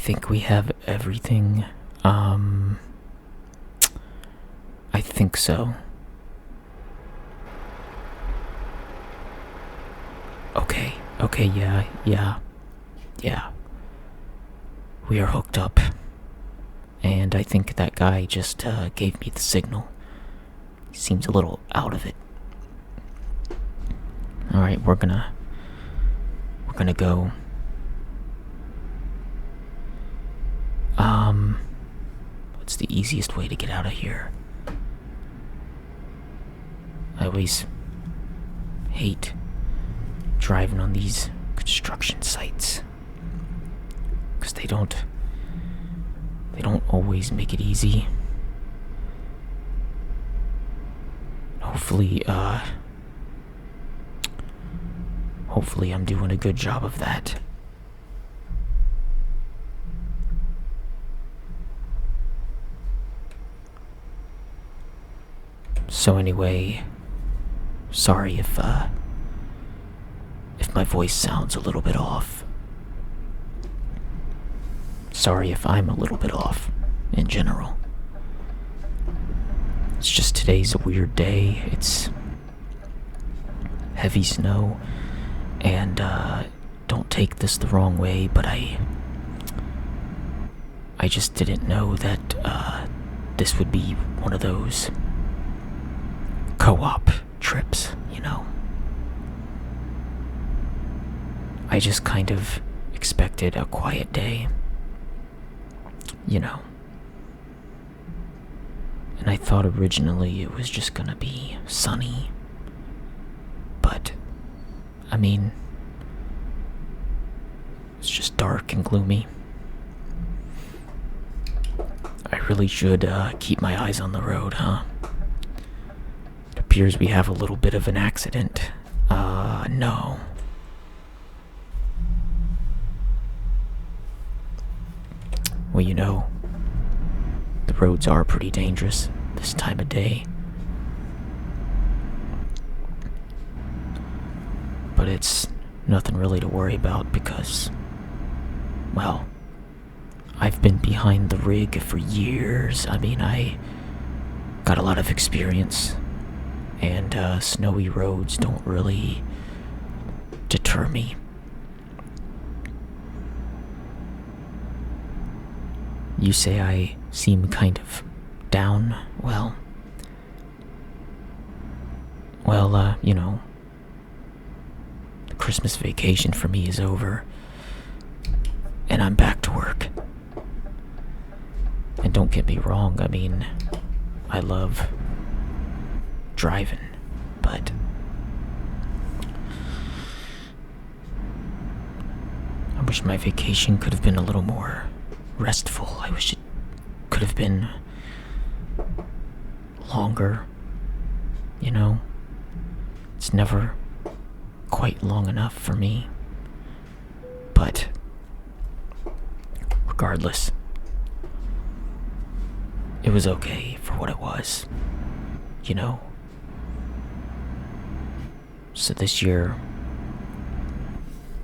think we have everything. I think so. Okay, yeah. We are hooked up. And I think that guy just gave me the signal. He seems a little out of it. Alright, we're gonna go. What's the easiest way to get out of here? I always hate driving on these construction sites, because they don't always make it easy. Hopefully I'm doing a good job of that. So anyway, sorry if my voice sounds a little bit off. Sorry if I'm a little bit off in general. It's just today's a weird day. It's heavy snow, and don't take this the wrong way, but I just didn't know that this would be one of those co-op trips, you know. I just kind of expected a quiet day, you know. And I thought originally it was just gonna be sunny. But, I mean, it's just dark and gloomy. I really should keep my eyes on the road, huh? It appears we have a little bit of an accident. No. Well, you know, the roads are pretty dangerous this time of day. But it's nothing really to worry about because, well, I've been behind the rig for years. I mean, I got a lot of experience, and snowy roads don't really deter me. You say I seem kind of down? Well, you know, the Christmas vacation for me is over, and I'm back to work. And don't get me wrong, I mean, I love driving, but I wish my vacation could have been a little more restful. I wish it could have been longer, you know? It's never quite long enough for me. But regardless, it was okay for what it was, you know? So this year,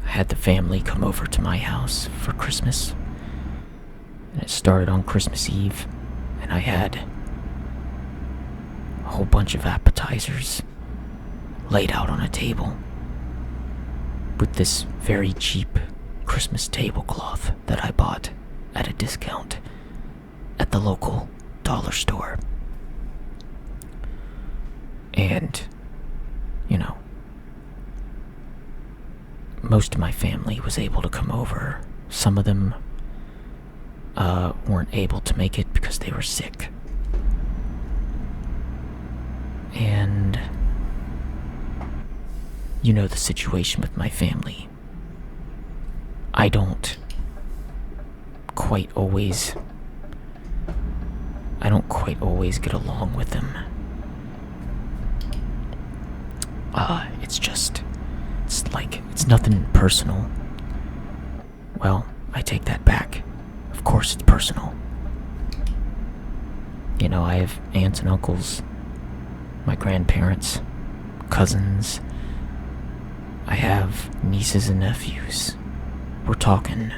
I had the family come over to my house for Christmas. And it started on Christmas Eve, and I had a whole bunch of appetizers laid out on a table with this very cheap Christmas tablecloth that I bought at a discount at the local dollar store. And, you know, most of my family was able to come over. Some of them weren't able to make it because they were sick. And you know the situation with my family. I don't quite always get along with them. It's nothing personal. Well, I take that back. Of course it's personal. You know, I have aunts and uncles, my grandparents, cousins. I have nieces and nephews. We're talking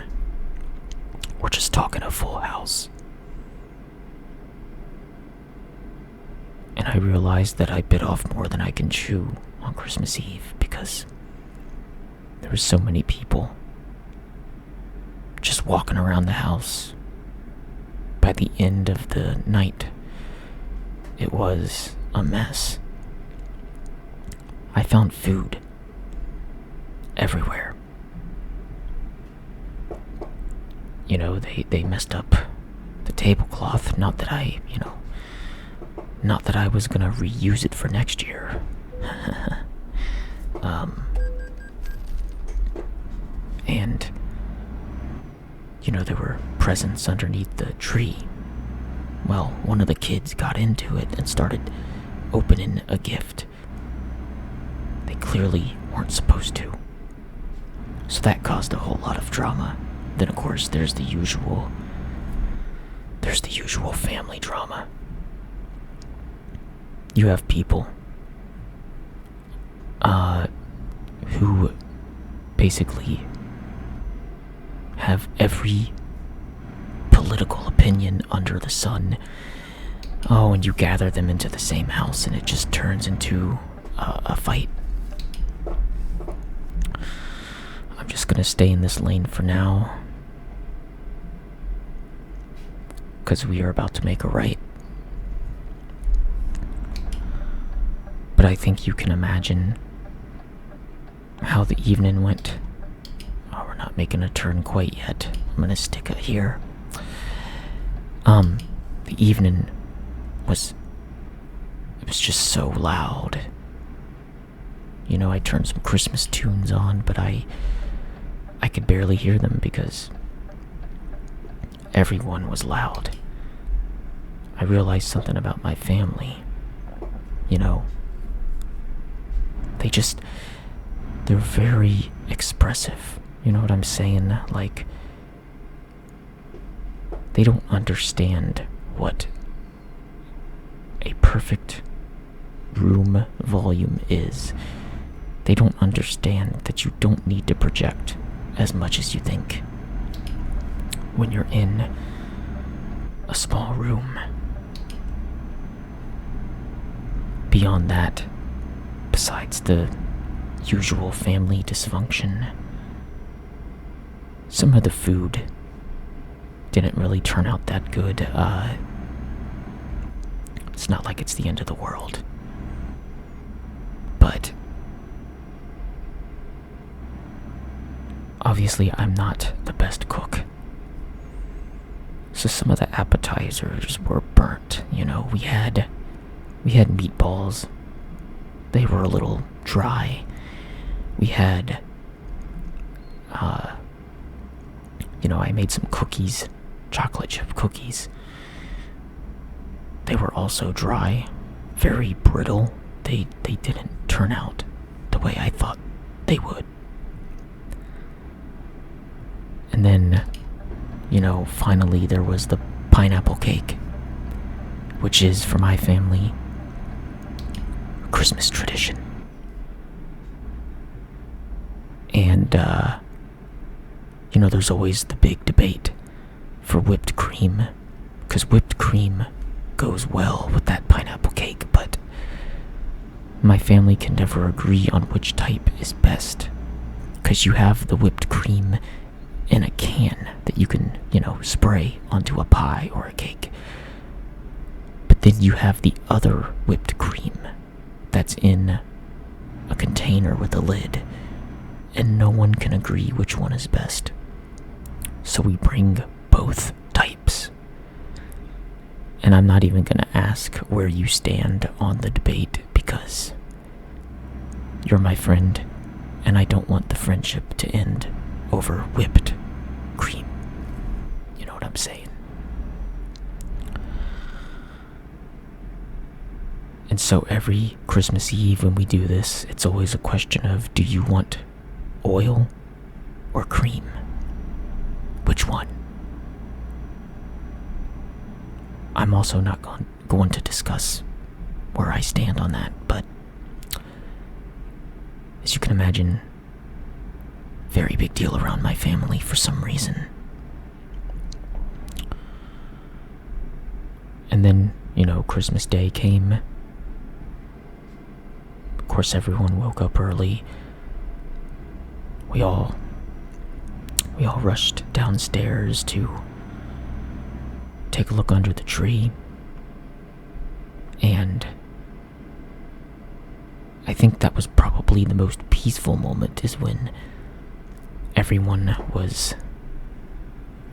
We're just talking a full house. And I realized that I bit off more than I can chew on Christmas Eve because there were so many people just walking around the house. By the end of the night, it was a mess. I found food everywhere. You know, they messed up the tablecloth. Not that I was gonna reuse it for next year. And, there were presents underneath the tree. Well, one of the kids got into it and started opening a gift. They clearly weren't supposed to. So that caused a whole lot of drama. Then, of course, there's the usual family drama. You have people who basically have every political opinion under the sun. Oh, and you gather them into the same house and it just turns into a fight. I'm just gonna stay in this lane for now, because we are about to make a right. But I think you can imagine how the evening went. Oh, we're not making a turn quite yet. I'm gonna stick it here. The evening was just so loud. I turned some Christmas tunes on, but I could barely hear them because everyone was loud. I realized something about my family. They're very expressive. You know what I'm saying? Like, they don't understand what a perfect room volume is. They don't understand that you don't need to project as much as you think when you're in a small room. Beyond that, besides the usual family dysfunction, some of the food didn't really turn out that good. It's not like it's the end of the world. But obviously I'm not the best cook. So some of the appetizers were burnt. We had meatballs. They were a little dry. We had I made some cookies, chocolate chip cookies. They were also dry, very brittle. They didn't turn out the way I thought they would. And then, finally there was the pineapple cake, which is, for my family, a Christmas tradition. And, there's always the big debate for whipped cream, because whipped cream goes well with that pineapple cake, but my family can never agree on which type is best, because you have the whipped cream in a can that you can, spray onto a pie or a cake. But then you have the other whipped cream that's in a container with a lid, and no one can agree which one is best. So we bring both types. And I'm not even gonna ask where you stand on the debate, because you're my friend, and I don't want the friendship to end over whipped cream. You know what I'm saying? And so every Christmas Eve when we do this, it's always a question of, do you want oil or cream? Which one? I'm also not going to discuss where I stand on that, but as you can imagine, very big deal around my family for some reason. And then, Christmas Day came. Of course, everyone woke up early. We all rushed downstairs to take a look under the tree. And I think that was probably the most peaceful moment, is when everyone was,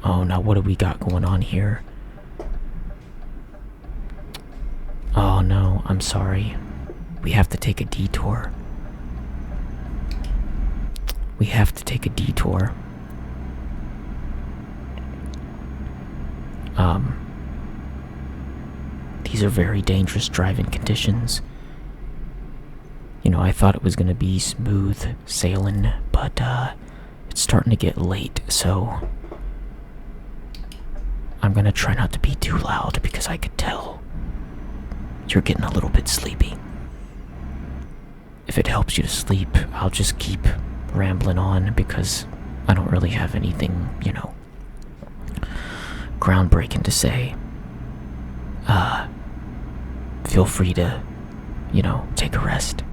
oh, now what do we got going on here? Oh no, I'm sorry. We have to take a detour. These are very dangerous driving conditions. I thought it was gonna be smooth sailing, but it's starting to get late, so I'm gonna try not to be too loud because I could tell you're getting a little bit sleepy. If it helps you to sleep, I'll just keep rambling on because I don't really have anything, groundbreaking to say. Feel free to, take a rest.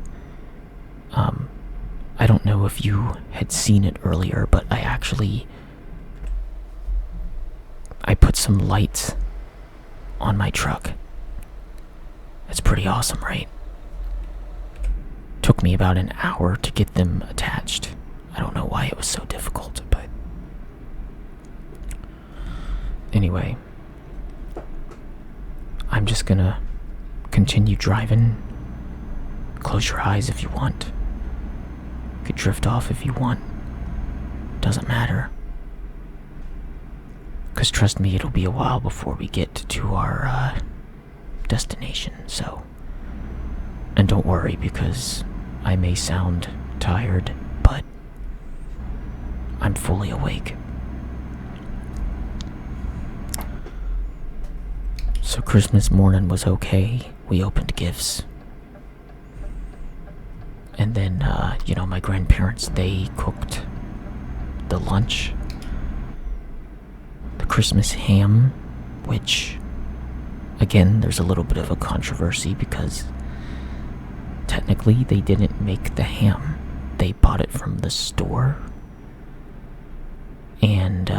I don't know if you had seen it earlier, but I put some lights on my truck. It's pretty awesome, right? Took me about an hour to get them attached. I don't know why it was so difficult, but anyway, I'm just gonna continue driving. Close your eyes if you want. You could drift off if you want. Doesn't matter. 'Cause trust me, it'll be a while before we get to our destination, so. And don't worry, because I may sound tired, but I'm fully awake. So Christmas morning was okay. We opened gifts. And then, my grandparents, they cooked the lunch. The Christmas ham, which, again, there's a little bit of a controversy because technically they didn't make the ham. They bought it from the store. And,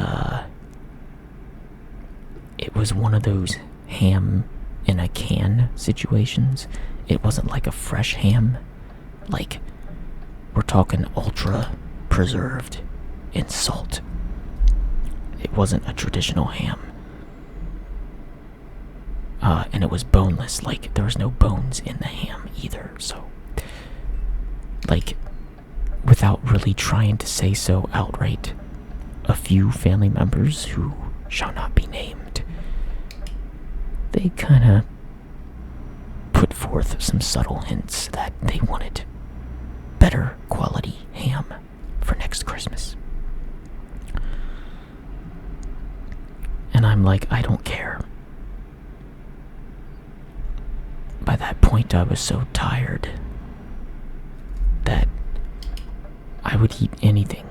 it was one of those ham in a can situations. It wasn't like a fresh ham. Like, we're talking ultra preserved in salt. It wasn't a traditional ham. And it was boneless. Like, there was no bones in the ham either. So, like, without really trying to say so outright, a few family members who shall not be named, they kind of put forth some subtle hints that they wanted better quality ham for next Christmas. And I'm like, I don't care. By that point, I was so tired that I would eat anything.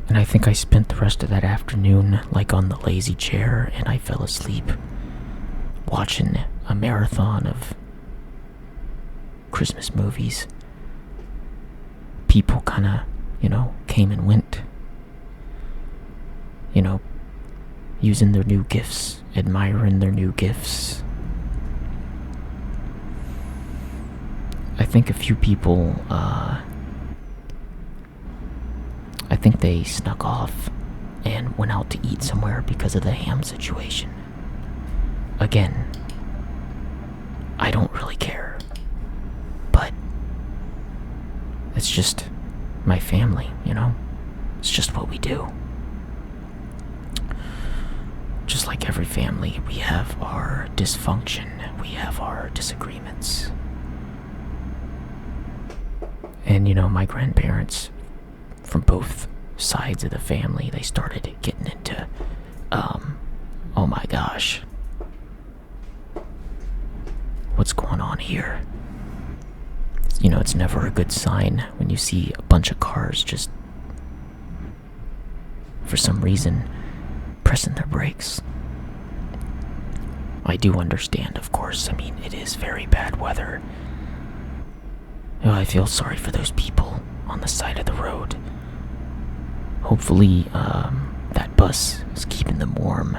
And I think I spent the rest of that afternoon like on the lazy chair, and I fell asleep watching a marathon of Christmas movies. People kind of, came and went. Using their new gifts, admiring their new gifts. I think a few people, I think they snuck off and went out to eat somewhere because of the ham situation. Again, I don't really care. But it's just my family, It's just what we do. Just like every family, we have our dysfunction, we have our disagreements. And, my grandparents, from both sides of the family, they started getting into, oh my gosh, what's going on here? It's never a good sign when you see a bunch of cars just, for some reason, pressing their brakes. I do understand, of course. I mean, it is very bad weather. Oh, I feel sorry for those people on the side of the road. Hopefully, that bus is keeping them warm,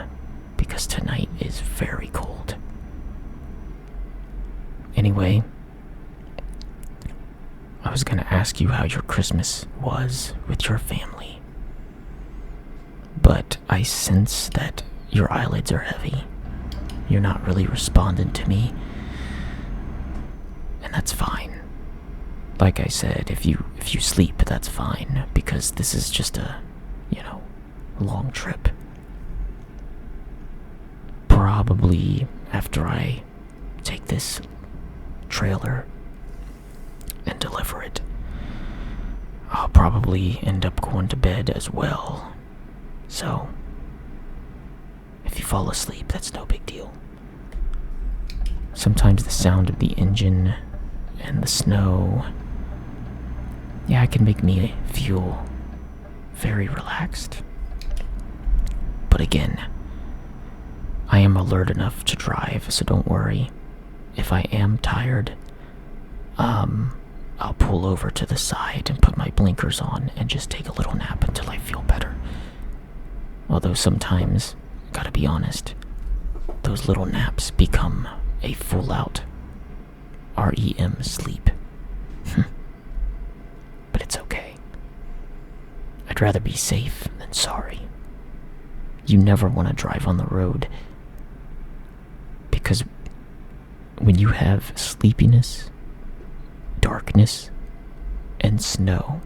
because tonight is very cold. Anyway, I was gonna ask you how your Christmas was with your family, but I sense that your eyelids are heavy. You're not really responding to me, and that's fine. Like I said, if you sleep, that's fine, because this is just a long trip. Probably after I take this trailer and deliver it, I'll probably end up going to bed as well. So, if you fall asleep, that's no big deal. Sometimes the sound of the engine and the snow, it can make me feel very relaxed. But again, I am alert enough to drive, so don't worry. If I am tired, I'll pull over to the side and put my blinkers on and just take a little nap until I feel better. Although sometimes, gotta be honest, those little naps become a full-out REM sleep. But it's okay. I'd rather be safe than sorry. You never want to drive on the road, because when you have sleepiness, darkness, and snow,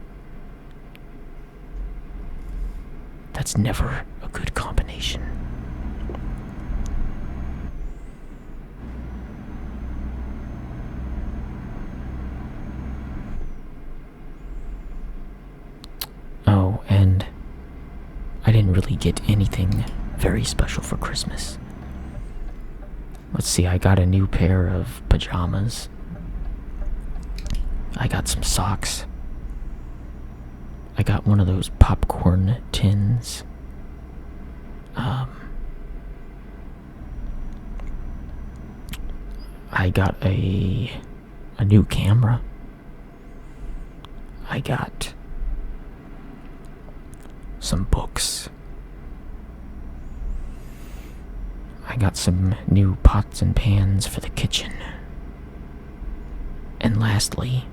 that's never a good combination. Oh, and I didn't really get anything very special for Christmas. Let's see, I got a new pair of pajamas. I got some socks. I got one of those popcorn tins. I got a new camera. I got some books. I got some new pots and pans for the kitchen. And lastly,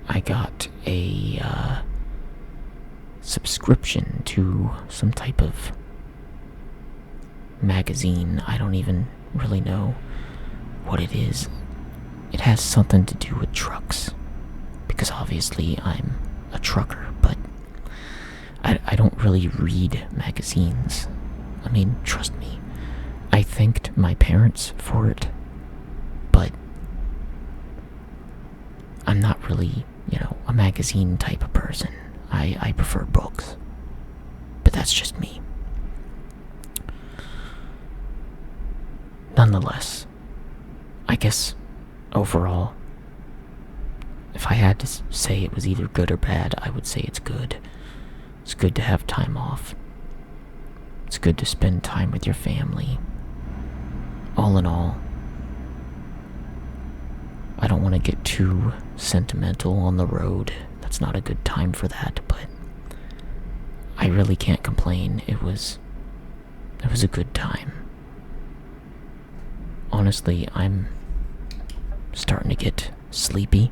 I got a subscription to some type of magazine. I don't even really know what it is. It has something to do with trucks, because obviously I'm a trucker, but I don't really read magazines. I mean, trust me, I thanked my parents for it, but I'm not really, a magazine type of person. I prefer books, but that's just me. Nonetheless, I guess overall, if I had to say it was either good or bad, I would say it's good. It's good to have time off. It's good to spend time with your family. All in all, I don't want to get too sentimental on the road. That's not a good time for that, but I really can't complain. It was a good time. Honestly, I'm starting to get sleepy.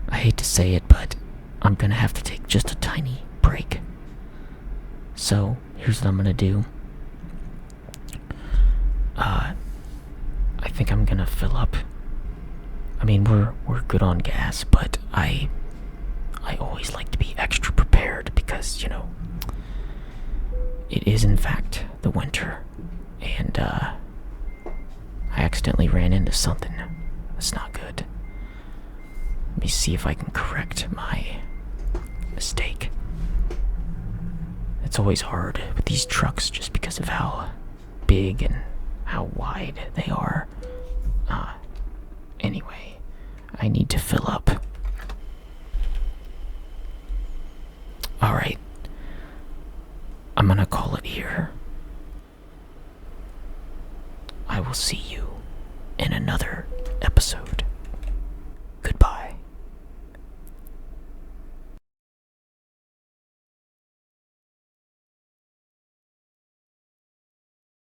I hate to say it, but I'm gonna have to take just a tiny break. So, here's what I'm gonna do. I think I'm gonna fill up. I mean, we're good on gas, but I always like to be extra prepared because, it is in fact the winter, and I accidentally ran into something that's not good. Let me see if I can correct my mistake. It's always hard with these trucks just because of how big and how wide they are. Anyway, I need to fill up